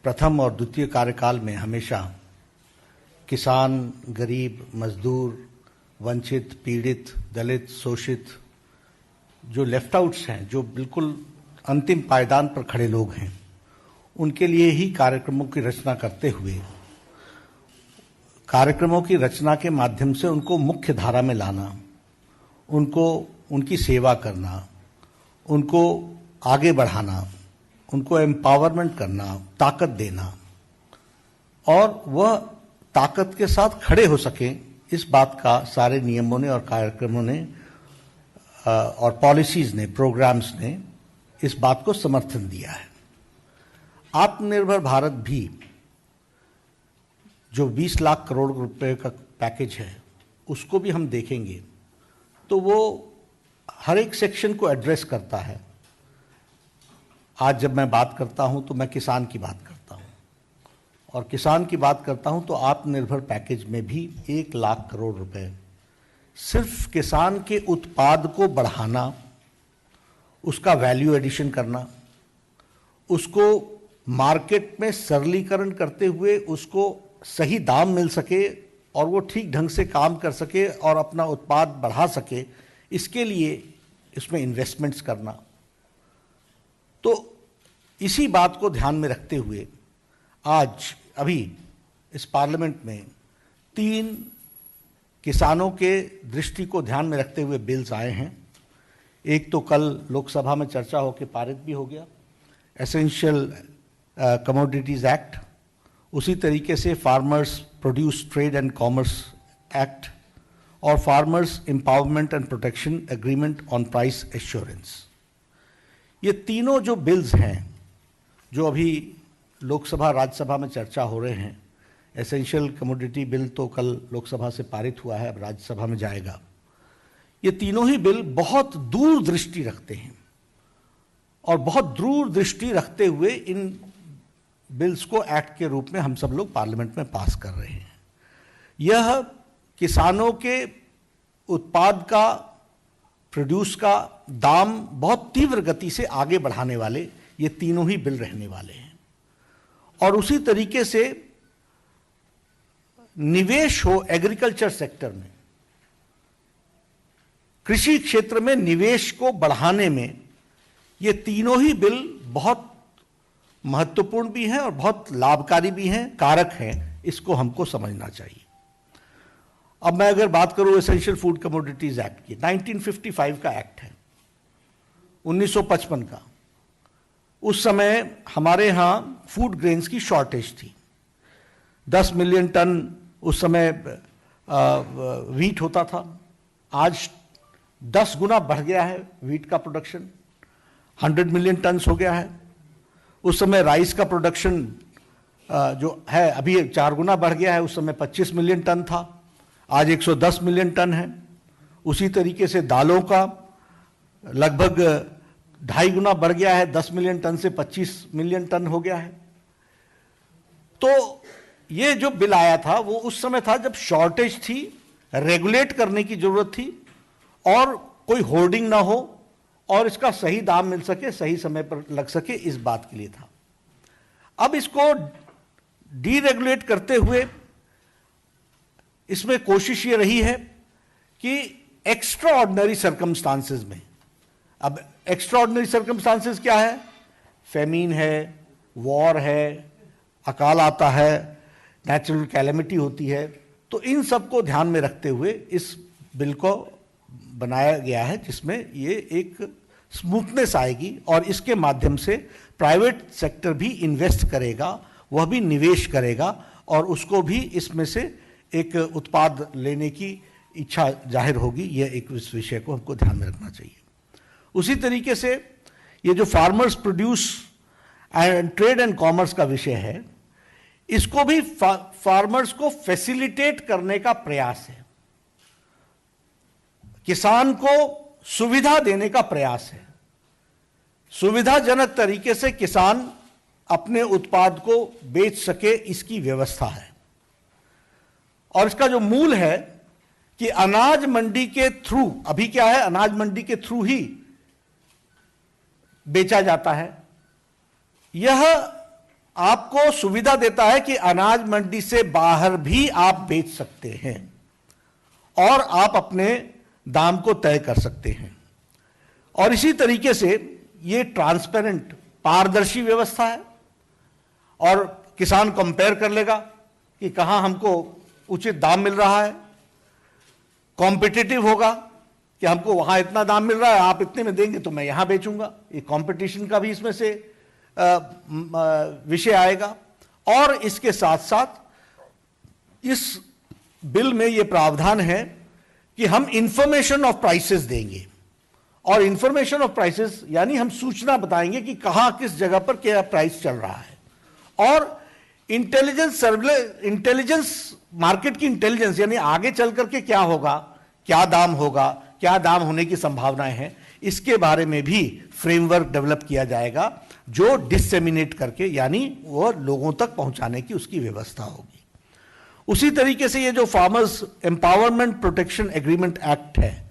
प्रथम और द्वितीय कार्यकाल में हमेशा किसान, गरीब, मजदूर, वंचित, पीड़ित, दलित, शोषित, जो लेफ्ट आउट्स हैं, जो बिल्कुल अंतिम पायदान पर खड़े लोग हैं, उनके लिए ही कार्यक्रमों की रचना करते हुए कार्यक्रमों की रचना के माध्यम से उनको मुख्य धारा में लाना, उनको उनकी सेवा करना, उनको आगे बढ़ाना, उनको एम्पावरमेंट करना, ताकत देना और वह ताकत के साथ खड़े हो सके, इस बात का सारे नियमों ने और कार्यक्रमों ने और पॉलिसीज ने, प्रोग्राम्स ने इस बात को समर्थन दिया है। आत्मनिर्भर भारत भी जो 20 लाख करोड़ रुपए का पैकेज है, उसको भी हम देखेंगे तो वो हर एक सेक्शन को एड्रेस करता है। आज जब मैं बात करता हूं तो मैं किसान की बात करता हूं, और किसान की बात करता हूं तो आत्मनिर्भर पैकेज में भी 1 लाख करोड़ रुपए सिर्फ किसान के उत्पाद को बढ़ाना, उसका वैल्यू एडिशन करना, उसको मार्केट में सरलीकरण करते हुए उसको सही दाम मिल सके और वो ठीक ढंग से काम कर सके और अपना उत्पाद बढ़ा सके, इसके लिए इसमें इन्वेस्टमेंट्स करना। तो इसी बात को ध्यान में रखते हुए आज अभी इस पार्लियामेंट में 3 किसानों के दृष्टि को ध्यान में रखते हुए बिल्स आए हैं। एक तो कल लोकसभा में चर्चा होकर पारित भी हो गया, एसेंशियल कमोडिटीज एक्ट, उसी तरीके से farmers produce trade and commerce act और farmers empowerment and protection agreement on price assurance. ये तीनों जो बिल्स हैं जो अभी लोकसभा राज्यसभा में चर्चा हो रहे हैं, एसेंशियल कमोडिटी बिल तो कल लोकसभा से पारित हुआ है, अब राज्यसभा में जाएगा। ये तीनों ही बिल बहुत दूरदृष्टि रखते हैं और बहुत दूरदृष्टि रखते हुए इन बिल्स को एक्ट के रूप में हम सब लोग पार्लियामेंट में पास कर रहे हैं। यह किसानों के उत्पाद का, प्रोड्यूस का दाम बहुत तीव्र गति से आगे बढ़ाने वाले ये तीनों ही बिल रहने वाले हैं। और उसी तरीके से निवेश हो एग्रीकल्चर सेक्टर में, कृषि क्षेत्र में निवेश को बढ़ाने में ये तीनों ही बिल बहुत महत्वपूर्ण भी हैं और बहुत लाभकारी भी हैं, कारक हैं। इसको हमको समझना चाहिए। अब मैं अगर बात करूं एसेंशियल फूड कमोडिटीज एक्ट की, 1955 का एक्ट है, 1955 का। उस समय हमारे यहाँ फूड ग्रेन्स की शॉर्टेज थी। 10 मिलियन टन उस समय वीट होता था। आज 10 गुना बढ़ गया है वीट का प्रोडक्शन, 100 मिलियन टन हो गया है। उस समय राइस का प्रोडक्शन जो है अभी 4 गुना बढ़ गया है, उस समय 25 मिलियन टन था, आज 110 मिलियन टन है। उसी तरीके से दालों का लगभग 2.5 गुना बढ़ गया है, 10 मिलियन टन से 25 मिलियन टन हो गया है। तो ये जो बिल आया था वो उस समय था जब शॉर्टेज थी, रेगुलेट करने की जरूरत थी और कोई होर्डिंग ना हो और इसका सही दाम मिल सके, सही समय पर लग सके, इस बात के लिए था। अब इसको डीरेगुलेट करते हुए इसमें कोशिश ये रही है कि एक्स्ट्रा ऑर्डिनरी सर्कमस्टांसेस में, अब एक्स्ट्रा ऑर्डिनरी सर्कमस्टांसेस क्या है? फेमीन है, वॉर है, अकाल आता है, नेचुरल कैलेमिटी होती है। तो इन सब को ध्यान में रखते हुए इस बिल को बनाया गया है, जिसमें ये एक स्मूथनेस आएगी और इसके माध्यम से प्राइवेट सेक्टर भी इन्वेस्ट करेगा, वह भी निवेश करेगा और उसको भी इसमें से एक उत्पाद लेने की इच्छा जाहिर होगी। यह एक इस विषय को हमको ध्यान में रखना चाहिए। उसी तरीके से ये जो farmers produce and trade and commerce का विषय है, इसको भी फार्मर्स को फैसिलिटेट करने का प्रयास है, किसान को सुविधा देने का प्रयास है। सुविधाजनक तरीके से किसान अपने उत्पाद को बेच सके, इसकी व्यवस्था है। और इसका जो मूल है कि अनाज मंडी के थ्रू, अभी क्या है, अनाज मंडी के थ्रू ही बेचा जाता है। यह आपको सुविधा देता है कि अनाज मंडी से बाहर भी आप बेच सकते हैं और आप अपने दाम को तय कर सकते हैं। और इसी तरीके से ये ट्रांसपेरेंट, पारदर्शी व्यवस्था है और किसान कंपेयर कर लेगा कि कहां हमको उचित दाम मिल रहा है, कॉम्पिटिटिव होगा कि हमको वहां इतना दाम मिल रहा है, आप इतने में देंगे तो मैं यहां बेचूंगा। ये कंपटीशन का भी इसमें से विषय आएगा। और इसके साथ साथ इस बिल में यह प्रावधान है कि हम इंफॉर्मेशन ऑफ प्राइसेस देंगे, और इंफॉर्मेशन ऑफ प्राइसेस यानी हम सूचना बताएंगे कि कहां किस जगह पर क्या प्राइस चल रहा है। और इंटेलिजेंस, मार्केट की इंटेलिजेंस यानी आगे चल करके क्या होगा, क्या दाम होगा, क्या दाम होने की संभावनाएं हैं, इसके बारे में भी फ्रेमवर्क डेवलप किया जाएगा जो डिसेमिनेट करके यानी वो लोगों तक पहुंचाने की उसकी व्यवस्था होगी। उसी तरीके से ये जो farmers empowerment protection agreement act है,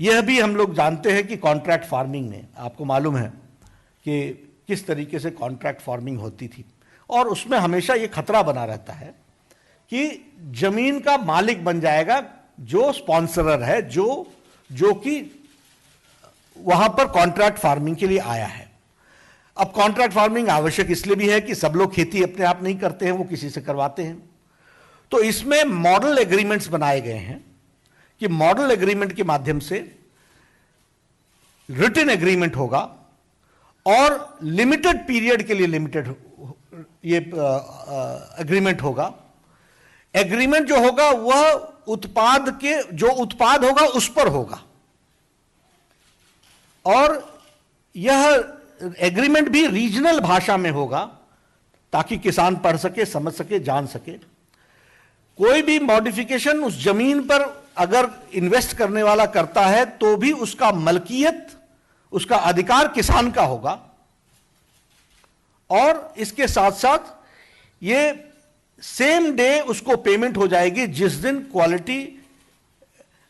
यह भी हम लोग जानते हैं कि कॉन्ट्रैक्ट फार्मिंग में आपको मालूम है कि किस तरीके से कॉन्ट्रैक्ट फार्मिंग होती थी, और उसमें हमेशा ये खतरा बना रहता है कि जमीन का मालिक बन जाएगा जो स्पॉन्सरर है, जो कि वहां पर कॉन्ट्रैक्ट फार्मिंग के लिए आया है। अब कॉन्ट्रैक्ट फार्मिंग आवश्यक इसलिए भी है कि सब लोग खेती अपने आप नहीं करते हैं, वो किसी से करवाते हैं। तो इसमें मॉडल एग्रीमेंट्स बनाए गए हैं कि मॉडल एग्रीमेंट के माध्यम से रिटन एग्रीमेंट होगा और लिमिटेड पीरियड के लिए लिमिटेड ये एग्रीमेंट होगा। एग्रीमेंट जो होगा वह उत्पाद के, जो उत्पाद होगा उस पर होगा, और यह एग्रीमेंट भी रीजनल भाषा में होगा ताकि किसान पढ़ सके, समझ सके, जान सके। कोई भी मॉडिफिकेशन उस जमीन पर अगर इन्वेस्ट करने वाला करता है तो भी उसका मलकियत, उसका अधिकार किसान का होगा। और इसके साथ साथ ये सेम डे उसको पेमेंट हो जाएगी जिस दिन क्वालिटी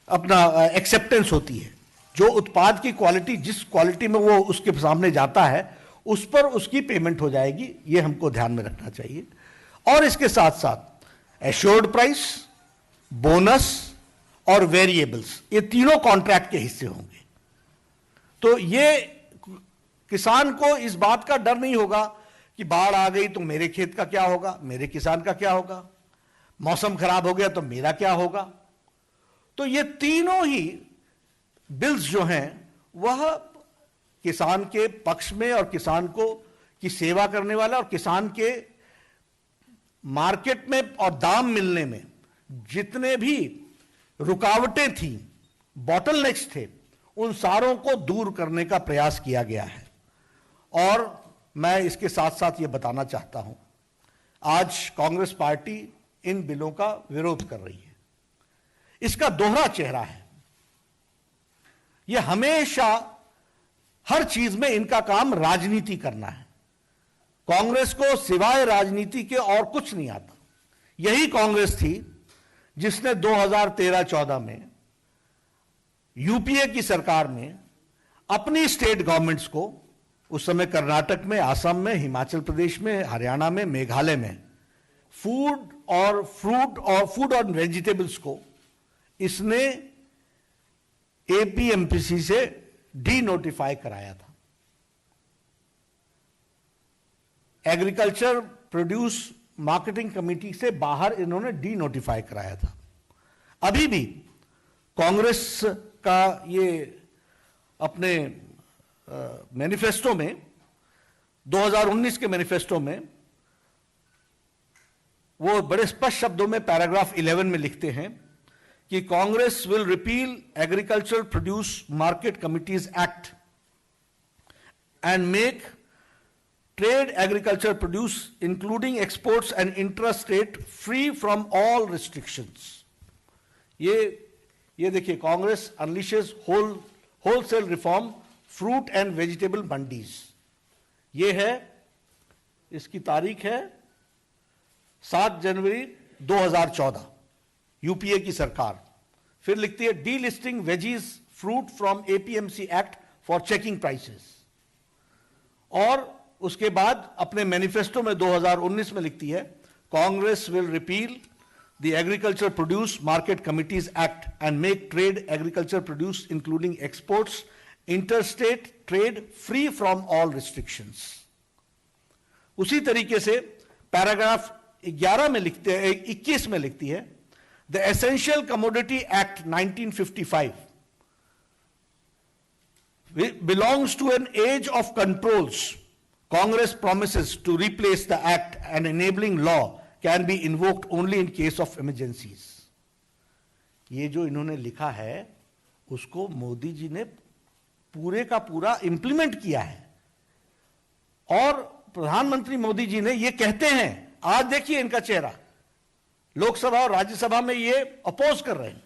अपना एक्सेप्टेंस होती है। जो उत्पाद की क्वालिटी, जिस क्वालिटी में वो उसके सामने जाता है उस पर उसकी पेमेंट हो जाएगी, ये हमको ध्यान में रखना चाहिए। और इसके साथ साथ एश्योर्ड प्राइस, बोनस और वेरिएबल्स, ये तीनों कॉन्ट्रैक्ट के हिस्से होंगे। तो ये किसान को इस बात का डर नहीं होगा कि बाढ़ आ गई तो मेरे खेत का क्या होगा, मेरे किसान का क्या होगा, मौसम खराब हो गया तो मेरा क्या होगा। तो ये तीनों ही बिल्स जो हैं वह किसान के पक्ष में और किसान को की सेवा करने वाला, और किसान के मार्केट में और दाम मिलने में जितने भी रुकावटें थी, बॉटलनेक्स थे, उन सारों को दूर करने का प्रयास किया गया है। और मैं इसके साथ साथ ये बताना चाहता हूं, आज कांग्रेस पार्टी इन बिलों का विरोध कर रही है। इसका दोहरा चेहरा है। यह हमेशा हर चीज में इनका काम राजनीति करना है। कांग्रेस को सिवाय राजनीति के और कुछ नहीं आता। यही कांग्रेस थी जिसने 2013-14 में यूपीए की सरकार में अपनी स्टेट गवर्नमेंट्स को, उस समय कर्नाटक में, असम में, हिमाचल प्रदेश में, हरियाणा में, मेघालय में फूड और वेजिटेबल्स को इसने एपीएमसी से डी नोटिफाई कराया था। एग्रीकल्चर प्रोड्यूस मार्केटिंग कमेटी से बाहर इन्होंने डी नोटिफाई कराया था। अभी भी कांग्रेस का ये अपने मैनिफेस्टो में, 2019 के मैनिफेस्टो में वो बड़े स्पष्ट शब्दों में पैराग्राफ 11 में लिखते हैं कि Congress will repeal agricultural produce market committees act and make trade agriculture produce including exports and intra state free from all restrictions. ये देखिए, Congress unleashes wholesale reform fruit and vegetable mandis. ये है, इसकी तारीख है 7 जनवरी 2014, यूपीए की सरकार। फिर लिखती है D listing veggies fruit from APMC act for checking prices. और उसके बाद अपने मैनिफेस्टो में 2019 में लिखती है, Congress will repeal the agriculture produce market committees act and make trade agriculture produce including exports interstate trade free from all restrictions. उसी तरीके से पैराग्राफ 11 में लिखते हैं, 21 में लिखती है, the essential commodity act 1955 belongs to an age of controls. Congress promises to replace the act and enabling law can be invoked only in case of emergencies. ये जो इन्होंने लिखा है उसको मोदी जी ने पूरे का पूरा इंप्लीमेंट किया है और प्रधानमंत्री मोदी जी ने ये कहते हैं, आज देखिए इनका चेहरा, लोकसभा और राज्यसभा में ये अपोज कर रहे हैं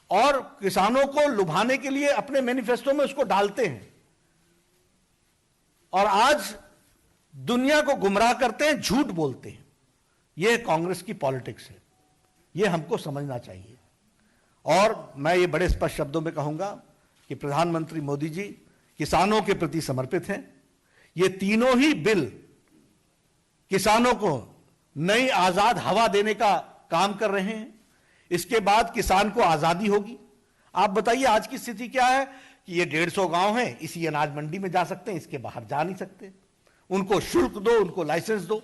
और किसानों को लुभाने के लिए अपने मैनिफेस्टो में उसको डालते हैं और आज दुनिया को गुमराह करते हैं, झूठ बोलते हैं। यह कांग्रेस की पॉलिटिक्स है, यह हमको समझना चाहिए। और मैं ये बड़े स्पष्ट शब्दों में कहूंगा कि प्रधानमंत्री मोदी जी किसानों के प्रति समर्पित हैं। ये तीनों ही बिल किसानों को नई आजाद हवा देने का काम कर रहे हैं। इसके बाद किसान को आजादी होगी। आप बताइए आज की स्थिति क्या है कि ये 150 गांव हैं, इसी अनाज मंडी में जा सकते हैं, इसके बाहर जा नहीं सकते। उनको शुल्क दो, उनको लाइसेंस दो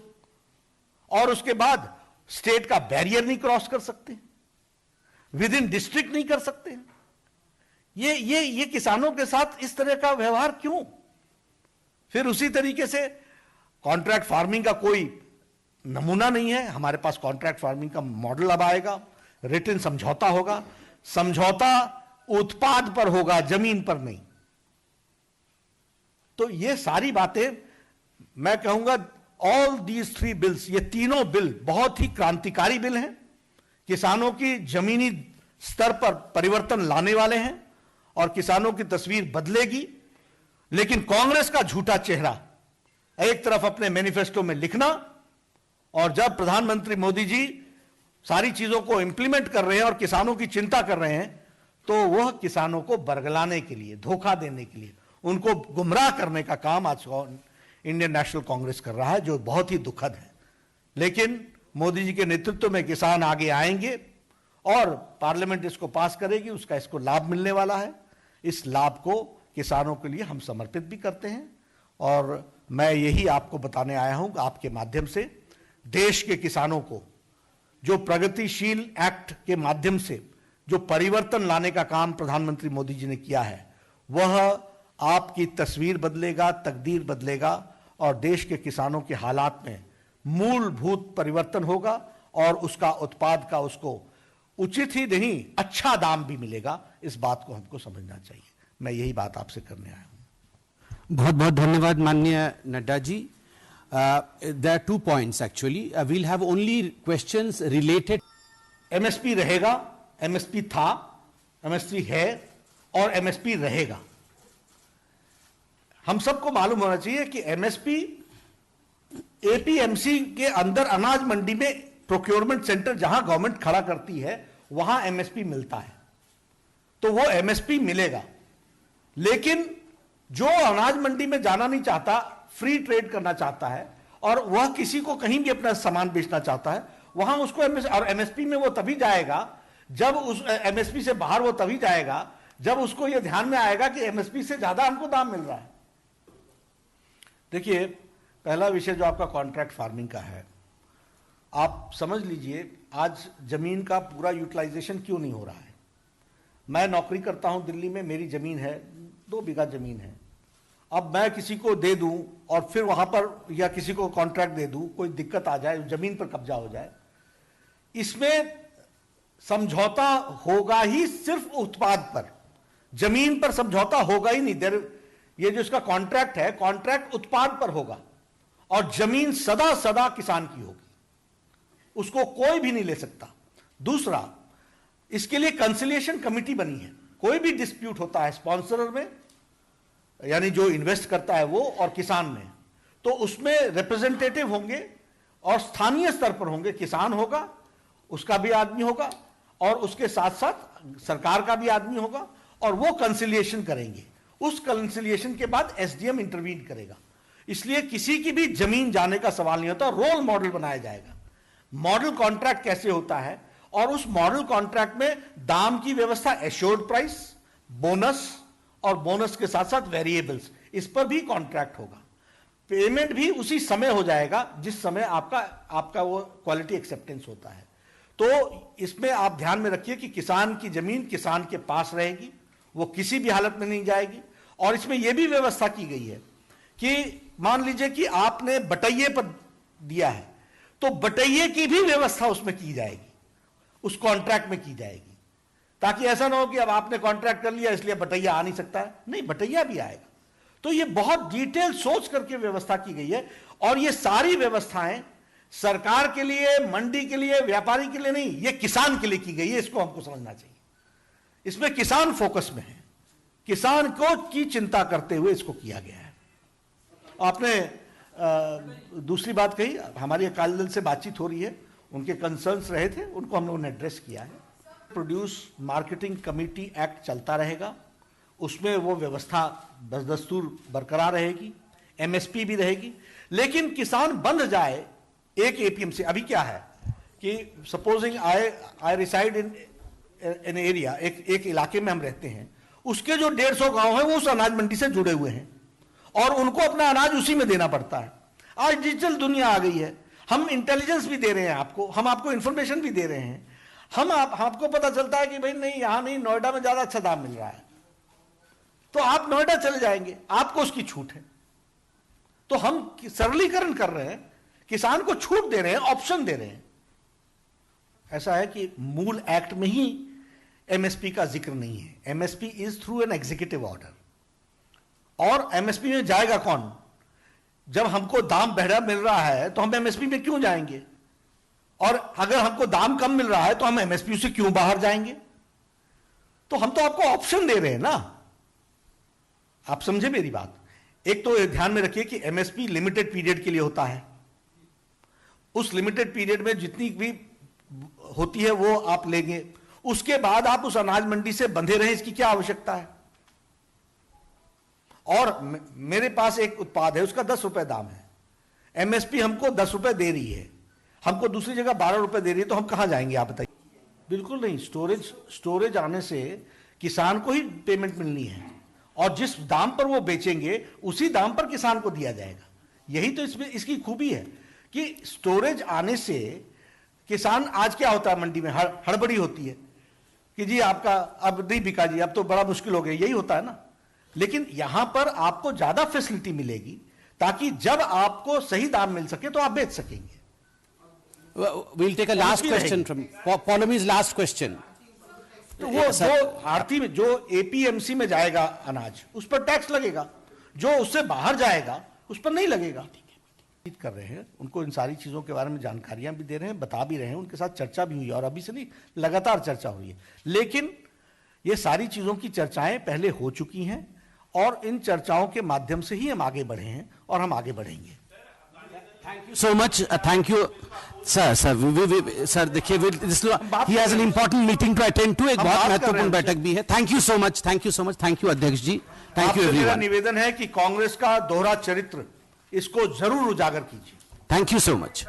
और उसके बाद स्टेट का बैरियर नहीं क्रॉस कर सकते, विद इन डिस्ट्रिक्ट नहीं कर सकते। ये किसानों के साथ इस तरह का व्यवहार क्यों? फिर उसी तरीके से कॉन्ट्रैक्ट फार्मिंग का कोई नमूना नहीं है। हमारे पास कॉन्ट्रैक्ट फार्मिंग का मॉडल अब आएगा, रिटन समझौता होगा, समझौता उत्पाद पर होगा, जमीन पर नहीं। तो ये सारी बातें मैं कहूंगा, ऑल दीज 3 बिल्स, ये तीनों बिल बहुत ही क्रांतिकारी बिल हैं, किसानों की जमीनी स्तर पर परिवर्तन लाने वाले हैं और किसानों की तस्वीर बदलेगी। लेकिन कांग्रेस का झूठा चेहरा एक तरफ अपने मैनिफेस्टो में लिखना और जब प्रधानमंत्री मोदी जी सारी चीजों को इंप्लीमेंट कर रहे हैं और किसानों की चिंता कर रहे हैं, तो वह किसानों को बरगलाने के लिए, धोखा देने के लिए, उनको गुमराह करने का काम आज इंडियन नेशनल कांग्रेस कर रहा है, जो बहुत ही दुखद है। लेकिन मोदी जी के नेतृत्व में किसान आगे आएंगे और पार्लियामेंट इसको पास करेगी, उसका इसको लाभ मिलने वाला है। इस लाभ को किसानों के लिए हम समर्पित भी करते हैं और मैं यही आपको बताने आया हूं आपके माध्यम से, देश के किसानों को जो प्रगतिशील एक्ट के माध्यम से जो परिवर्तन लाने का काम प्रधानमंत्री मोदी जी ने किया है, वह आपकी तस्वीर बदलेगा, तकदीर बदलेगा और देश के किसानों के हालात में मूलभूत परिवर्तन होगा और उसका उत्पाद का उसको उचित ही नहीं अच्छा दाम भी मिलेगा। इस बात को हमको समझना चाहिए। मैं यही बात आपसे करने आया हूं। बहुत बहुत धन्यवाद माननीय Nadda ji. There are 2 points actually. We'll have only questions related. MSP रहेगा, एमएसपी था, एमएसपी है और एमएसपी रहेगा। हम सबको मालूम होना चाहिए कि एमएसपी एपीएमसी के अंदर अनाज मंडी में प्रोक्योरमेंट सेंटर जहां गवर्नमेंट खड़ा करती है वहां एमएसपी मिलता है, तो वो एमएसपी मिलेगा। लेकिन जो अनाज मंडी में जाना नहीं चाहता, फ्री ट्रेड करना चाहता है और वह किसी को कहीं भी अपना सामान बेचना चाहता है, वहां उसको और एमएसपी में वो तभी जाएगा जब उस एमएसपी से बाहर वो तभी जाएगा जब उसको यह ध्यान में आएगा कि एमएसपी से ज्यादा हमको दाम मिल रहा है। देखिए, पहला विषय जो आपका कॉन्ट्रैक्ट फार्मिंग का है, आप समझ लीजिए आज जमीन का पूरा यूटिलाइजेशन क्यों नहीं हो रहा है। मैं नौकरी करता हूं दिल्ली में, मेरी जमीन है, 2 बीघा जमीन है। अब मैं किसी को दे दूं और फिर वहां पर या किसी को कॉन्ट्रैक्ट दे दूं, कोई दिक्कत आ जाए, जमीन पर कब्जा हो जाए, इसमें समझौता होगा ही सिर्फ उत्पाद पर, जमीन पर समझौता होगा ही नहीं। ये जो इसका कॉन्ट्रैक्ट है, कॉन्ट्रैक्ट उत्पाद पर होगा और जमीन सदा सदा किसान की होगी, उसको कोई भी नहीं ले सकता। दूसरा, इसके लिए कंसिलिएशन कमिटी बनी है। कोई भी डिस्प्यूट होता है स्पॉन्सरर में, यानी जो इन्वेस्ट करता है वो, और किसान में, तो उसमें रिप्रेजेंटेटिव होंगे और स्थानीय स्तर पर होंगे। किसान होगा, उसका भी आदमी होगा और उसके साथ साथ सरकार का भी आदमी होगा और वो कंसिलिएशन करेंगे। उस कंसिलिएशन के बाद एसडीएम इंटरवीन करेगा। इसलिए किसी की भी जमीन जाने का सवाल नहीं होता, रोल मॉडल बनाया जाएगा। मॉडल कॉन्ट्रैक्ट कैसे होता है, और उस मॉडल कॉन्ट्रैक्ट में दाम की व्यवस्था, एश्योर्ड प्राइस, बोनस, और बोनस के साथ साथ वेरिएबल्स, इस पर भी कॉन्ट्रैक्ट होगा। पेमेंट भी उसी समय हो जाएगा जिस समय आपका वो क्वालिटी एक्सेप्टेंस होता है। तो इसमें आप ध्यान में रखिए कि किसान की जमीन किसान के पास रहेगी, वो किसी भी हालत में नहीं जाएगी। और इसमें यह भी व्यवस्था की गई है कि मान लीजिए कि आपने बटैये पर दिया है, तो बटैये की भी व्यवस्था उसमें की जाएगी, उस कॉन्ट्रैक्ट में की जाएगी, ताकि ऐसा ना हो कि अब आपने कॉन्ट्रैक्ट कर लिया इसलिए बटैया आ नहीं सकता है, नहीं, बटैया भी आएगा। तो ये बहुत डिटेल सोच करके व्यवस्था की गई है, और ये सारी व्यवस्थाएं सरकार के लिए, मंडी के लिए, व्यापारी के लिए नहीं, ये किसान के लिए की गई है। इसको हमको समझना चाहिए। इसमें किसान फोकस में है, किसान को की चिंता करते हुए इसको किया गया है। आपने दूसरी बात कही, हमारी अकाली दल से बातचीत हो रही है, उनके कंसर्न्स रहे थे, उनको हम लोगों ने एड्रेस किया है। प्रोड्यूस मार्केटिंग कमेटी एक्ट चलता रहेगा, उसमें वो व्यवस्था बदस्तूर बरकरार रहेगी, एमएसपी भी रहेगी। लेकिन किसान बंध जाए एक एपीएमसी, अभी क्या है कि supposing I reside in area, एक इलाके में हम रहते हैं, उसके जो 150 गांव हैं वो उस अनाज मंडी से जुड़े हुए हैं, और उनको अपना अनाज उसी में देना पड़ता है। आज डिजिटल दुनिया आ गई है, हम इंटेलिजेंस भी दे रहे हैं आपको, हम आपको इंफॉर्मेशन भी दे रहे हैं, आपको पता चलता है कि भाई नहीं, यहां नहीं, नोएडा में ज्यादा अच्छा दाम मिल रहा है, तो आप नोएडा चले जाएंगे, आपको उसकी छूट है। तो हम सरलीकरण कर रहे हैं, किसान को छूट दे रहे हैं, ऑप्शन दे रहे हैं। ऐसा है कि मूल एक्ट में ही एमएसपी का जिक्र नहीं है। MSP is through an executive order, और एमएसपी में जाएगा कौन? जब हमको दाम बढ़ा मिल रहा है तो हम एमएसपी में क्यों जाएंगे, और अगर हमको दाम कम मिल रहा है तो हम एमएसपी से क्यों बाहर जाएंगे? तो हम तो आपको ऑप्शन दे रहे हैं ना, आप समझे मेरी बात। एक तो ध्यान में रखिए कि एमएसपी लिमिटेड पीरियड के लिए होता है, उस लिमिटेड पीरियड में जितनी भी होती है वो आप लेंगे, उसके बाद आप उस अनाज मंडी से बंधे रहें, इसकी क्या आवश्यकता है? और मेरे पास एक उत्पाद है, उसका 10 रुपए दाम है, एमएसपी हमको 10 रुपए दे रही है, हमको दूसरी जगह 12 रुपए दे रही है, तो हम कहां जाएंगे आप बताइए? बिल्कुल नहीं। स्टोरेज आने से किसान को ही पेमेंट मिलनी है, और जिस दाम पर वो बेचेंगे उसी दाम पर किसान को दिया जाएगा। यही तो इसमें इसकी खूबी है कि स्टोरेज आने से किसान, आज क्या होता है मंडी में, हड़बड़ी होती है कि जी आपका अब नहीं बिका जी, अब तो बड़ा मुश्किल हो गया, यही होता है ना। लेकिन यहां पर आपको ज्यादा फैसिलिटी मिलेगी, ताकि जब आपको सही दाम मिल सके तो आप बेच सकेंगे। We'll take a last question from Paulomi's last question. तो वो जो आरती में, जो एपीएमसी में जाएगा अनाज, उस पर टैक्स लगेगा, जो उससे बाहर जाएगा उस पर नहीं लगेगा। कर रहे हैं उनको इन सारी चीजों के बारे में जानकारियां भी दे रहे हैं, बता भी रहे हैं, उनके साथ चर्चा भी हुई है, और अभी से नहीं, लगातार चर्चा हुई है। लेकिन ये सारी चीजों की चर्चाएं पहले हो चुकी हैं, और इन चर्चाओं के माध्यम से ही हम आगे बढ़े हैं, और हम आगे बढ़ेंगे। Thank you so much. Thank you, sir. Sir, देखिए, he has an important meeting to attend to. एक बहुत महत्वपूर्ण बैठक भी है. Thank you so much. Thank you so much. Thank you, अध्यक्ष जी. Thank you, everyone. मेरा निवेदन है कि कांग्रेस का दोहरा चरित्र, इसको जरूर उजागर कीजिए। Thank you so much.